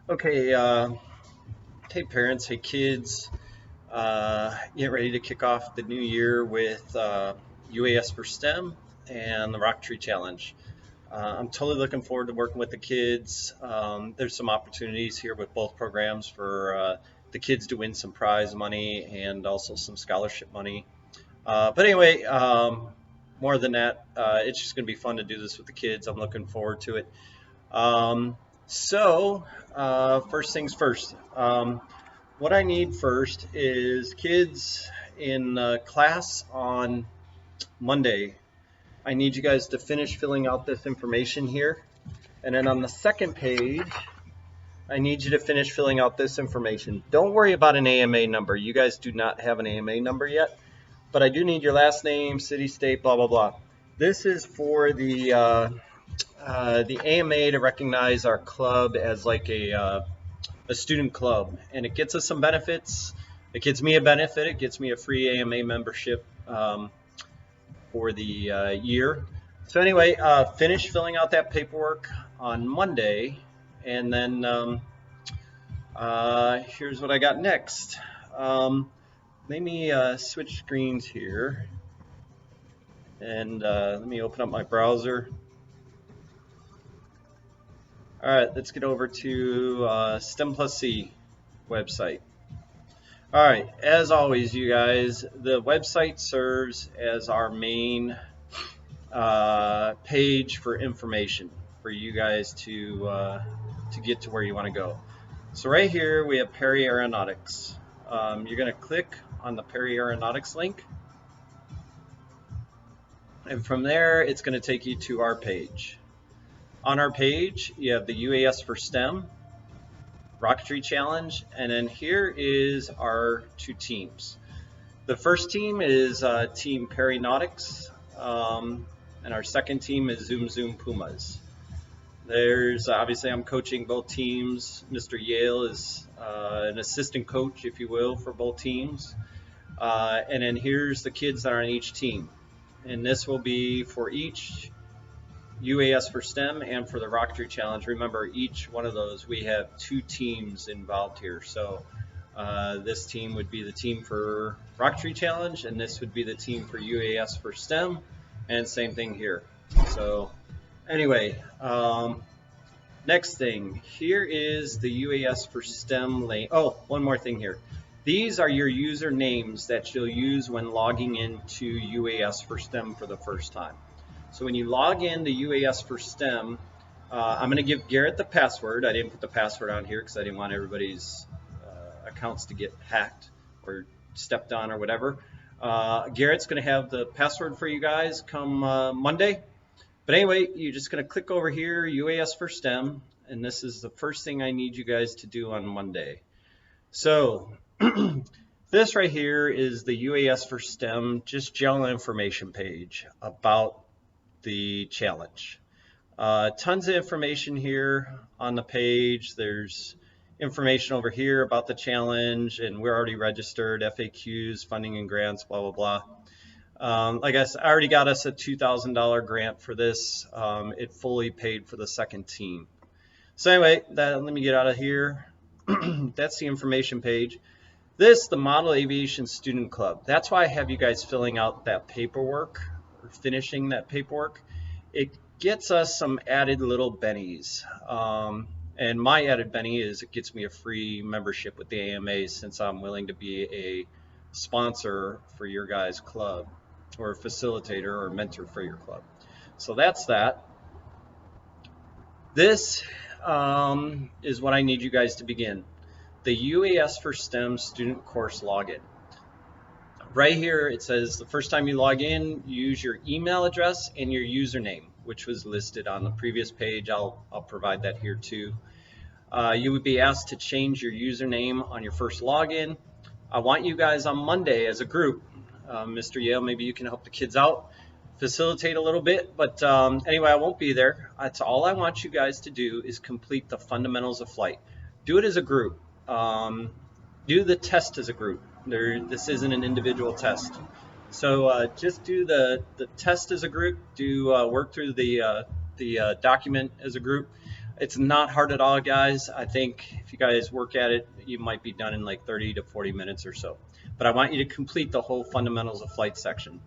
Okay, hey parents, hey kids, get ready to kick off the new year with UAS for STEM and the Rocketry Challenge. I'm totally looking forward to working with the kids. There's some opportunities here with both programs for the kids to win some prize money and also some scholarship money. But anyway, more than that, it's just going to be fun to do this with the kids. I'm looking forward to it. Um, First things first. What I need first is kids in class on Monday. I need you guys to finish filling out this information here. And then on the second page, I need you to finish filling out this information. Don't worry about an AMA number. You guys do not have an AMA number yet, but I do need your last name, city, state, blah, blah, blah. This is for the AMA to recognize our club as like a student club, and it gets us some benefits. It gets me a benefit. It gets me a free AMA membership for the year. So anyway, finish filling out that paperwork on Monday, and then here's what I got next. Let me switch screens here, and let me open up my browser. All right, let's get over to STEM Plus C website. All right, as always, you guys, the website serves as our main page for information for you guys to get to where you want to go. So right here we have Perrynautics. You're going to click on the Perrynautics link, and from there it's going to take you to our page. On our page, you have the UAS for STEM, Rocketry Challenge, and then here is our two teams. The first team is Team Perrynautics, and our second team is Zoom Zoom Pumas. There's obviously I'm coaching both teams. Mr. Yale is an assistant coach, if you will, for both teams. And then here's the kids that are on each team. And this will be for each UAS for STEM and for the Rocketry Challenge. Remember, each one of those, we have two teams involved here. So this team would be the team for Rocketry Challenge, and this would be the team for UAS for STEM, and same thing here. So anyway, next thing, here is the UAS for STEM lane. Oh, one more thing here. These are your usernames that you'll use when logging into UAS for STEM for the first time. So when you log in to UAS for STEM, I'm going to give Garrett the password. I didn't put the password on here because I didn't want everybody's accounts to get hacked or stepped on or whatever. Garrett's going to have the password for you guys come Monday. But anyway, you're just going to click over here, UAS for STEM, and this is the first thing I need you guys to do on Monday. So this right here is the UAS for STEM, just general information page about the challenge. Tons of information here on the page. There's information over here about the challenge, and we're already registered, FAQs, funding and grants, blah, blah, blah. Like I said, I already got us a $2,000 grant for this. It fully paid for the second team. So anyway, let me get out of here. That's the information page. This, the Model Aviation Student Club. That's why I have you guys filling out that paperwork, or finishing that paperwork. It gets us some added little bennies. And my added benny is it gets me a free membership with the AMA, since I'm willing to be a sponsor for your guys' club, or a facilitator or mentor for your club. So that's that. This is what I need you guys to begin. The UAS for STEM student course login. Right here it says the first time you log in, use your email address and your username, which was listed on the previous page. I'll provide that here too. You would be asked to change your username on your first login. I want you guys on Monday as a group. Mr. Yale, maybe you can help the kids out, facilitate a little bit, but anyway, I won't be there. That's all I want you guys to do, is complete the fundamentals of flight. Do it as a group. Do the test as a group. This isn't an individual test. So just do the test as a group. Do work through the document as a group. It's not hard at all, guys. I think if you guys work at it, you might be done in like 30 to 40 minutes or so. But I want you to complete the whole fundamentals of flight section.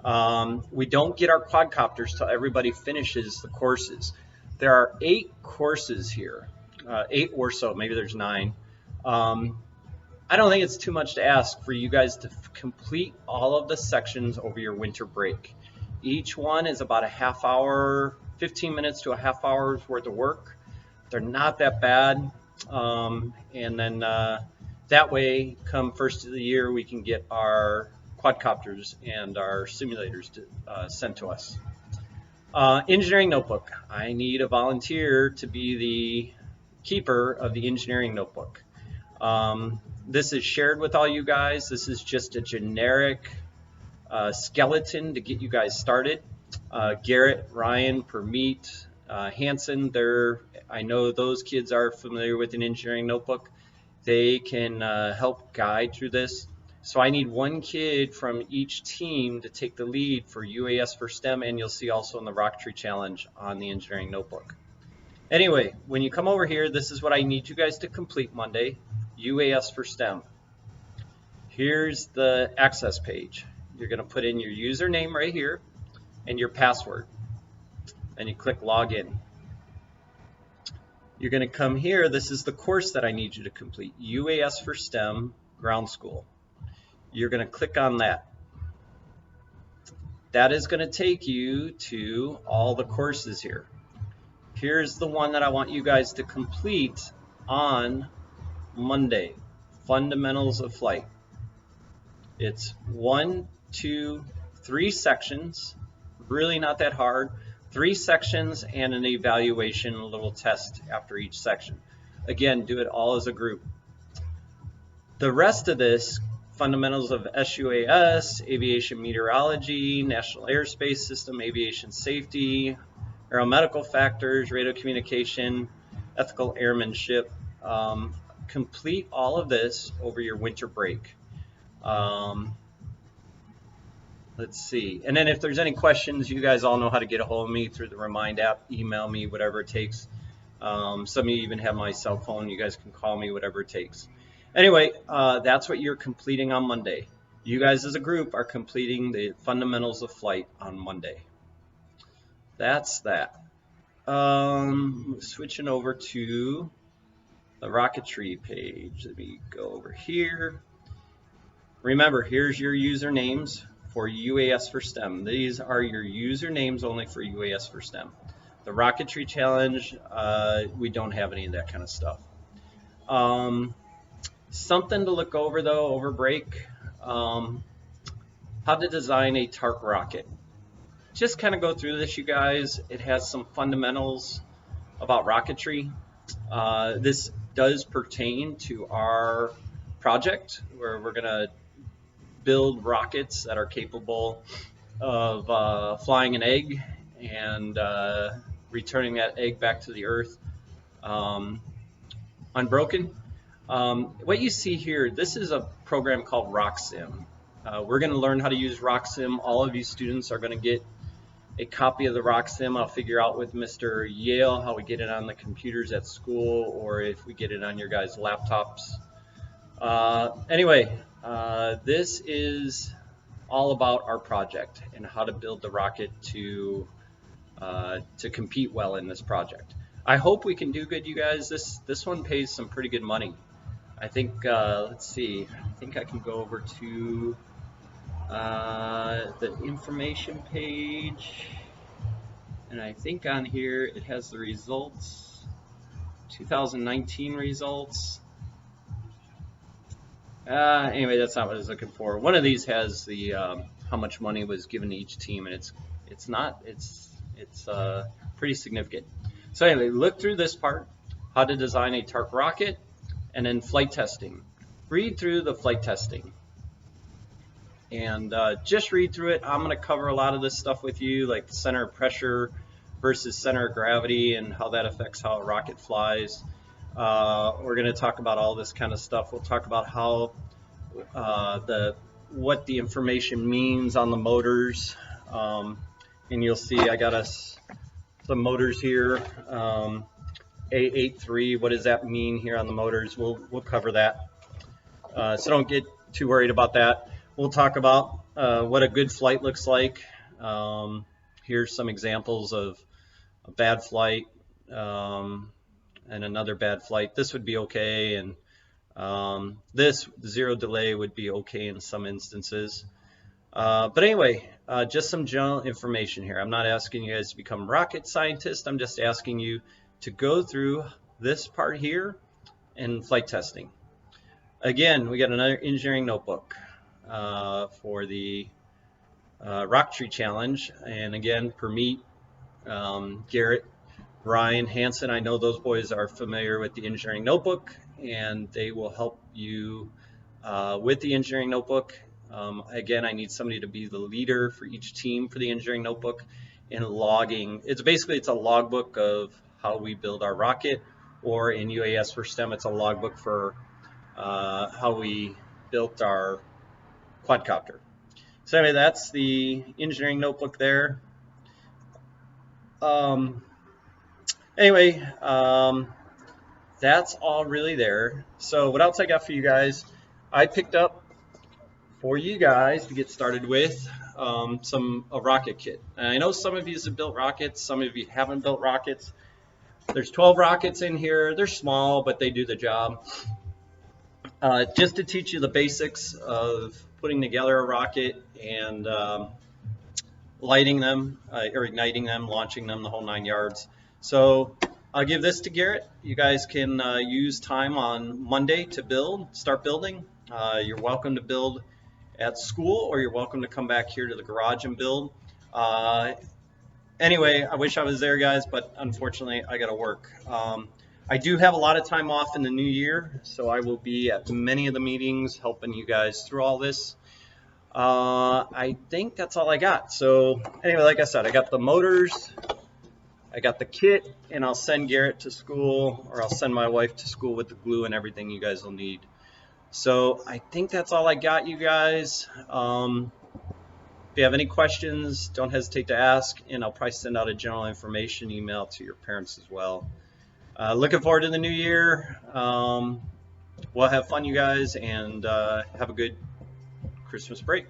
We don't get our quadcopters till everybody finishes the courses. There are 8 courses here, 8 or so, maybe there's 9. I don't think it's too much to ask for you guys to complete all of the sections over your winter break. Each one is about a half hour, 15 minutes to a half hour's worth of work. They're not that bad. And then that way, come first of the year, we can get our quadcopters and our simulators sent to us. Engineering notebook. I need a volunteer to be the keeper of the engineering notebook. This is shared with all you guys. This is just a generic skeleton to get you guys started. Garrett, Ryan, Permeet, Hanson, I know those kids are familiar with an engineering notebook. They can help guide through this. So I need one kid from each team to take the lead for UAS for STEM, and you'll see also in the Rocketry Challenge on the engineering notebook. Anyway, when you come over here, this is what I need you guys to complete Monday, UAS for STEM. Here's the access page. You're going to put in your username right here and your password, and you click login. You're going to come here. This is the course that I need you to complete, UAS for STEM Ground School. You're going to click on that. That is going to take you to all the courses here. Here's the one that I want you guys to complete on Monday, Fundamentals of Flight. It's 1, 2, 3 sections, really not that hard. 3 sections and an evaluation, a little test after each section. Again, do it all as a group. The rest of this, fundamentals of SUAS, aviation meteorology, national airspace system, aviation safety, aeromedical factors, radio communication, ethical airmanship. Complete all of this over your winter break. Let's see. And then if there's any questions, you guys all know how to get a hold of me through the Remind app, email me, whatever it takes. Some of you even have my cell phone. You guys can call me, whatever it takes. Anyway, that's what you're completing on Monday. You guys as a group are completing the fundamentals of flight on Monday. That's that. Switching over to the Rocketry page. Let me go over here. Remember, here's your usernames for UAS for STEM. These are your usernames only for UAS for STEM. The Rocketry Challenge, we don't have any of that kind of stuff. Something to look over though over break, how to design a TARC rocket. Just kind of go through this, you guys. It has some fundamentals about rocketry. This does pertain to our project where we're going to build rockets that are capable of flying an egg and returning that egg back to the earth unbroken. What you see here, this is a program called RockSim. We're going to learn how to use RockSim. All of you students are going to get a copy of the RockSim. I'll figure out with Mr. Yale how we get it on the computers at school, or if we get it on your guys' laptops. Anyway, this is all about our project and how to build the rocket to compete well in this project. I hope we can do good, you guys. This one pays some pretty good money. I think, let's see, I think I can go over to the information page, and I think on here it has the results, 2019 results. Anyway, that's not what I was looking for. One of these has the how much money was given to each team, and it's pretty significant. So anyway, look through this part, how to design a TARC rocket, and then flight testing. Read through the flight testing. And just read through it. I'm going to cover a lot of this stuff with you, like the center of pressure versus center of gravity and how that affects how a rocket flies. We're going to talk about all this kind of stuff. We'll talk about how what the information means on the motors. And you'll see I got us some motors here. A83, what does that mean here on the motors? We'll cover that. So don't get too worried about that. We'll talk about what a good flight looks like. Here's some examples of a bad flight and another bad flight. This would be okay, and this zero delay would be okay in some instances. But anyway, just some general information here. I'm not asking you guys to become rocket scientists. I'm just asking you to go through this part here in flight testing. Again, we got another engineering notebook for the Rocketry Challenge. And again, Permeet, Garrett, Ryan, Hansen, I know those boys are familiar with the engineering notebook, and they will help you with the engineering notebook. Again, I need somebody to be the leader for each team for the engineering notebook and logging. It's a logbook of how we build our rocket, or in UAS for STEM, it's a logbook for how we built our quadcopter. So anyway, that's the engineering notebook there. That's all really there. So what else I got for you guys? I picked up for you guys to get started with a rocket kit. And I know some of you have built rockets, some of you haven't built rockets. There's 12 rockets in here. They're small, but they do the job. Just to teach you the basics of putting together a rocket and lighting them, or igniting them, launching them, the whole 9 yards. So I'll give this to Garrett. You guys can use time on Monday to start building. You're welcome to build at school, or you're welcome to come back here to the garage and build. Anyway, I wish I was there, guys, but unfortunately I gotta work. I do have a lot of time off in the new year, so I will be at many of the meetings helping you guys through all this. I think that's all I got. So anyway, like I said, I got the motors, I got the kit, and I'll send Garrett to school, or I'll send my wife to school with the glue and everything you guys will need. So I think that's all I got, you guys. If you have any questions, don't hesitate to ask, and I'll probably send out a general information email to your parents as well. Looking forward to the new year. We'll have fun, you guys, and have a good Christmas break.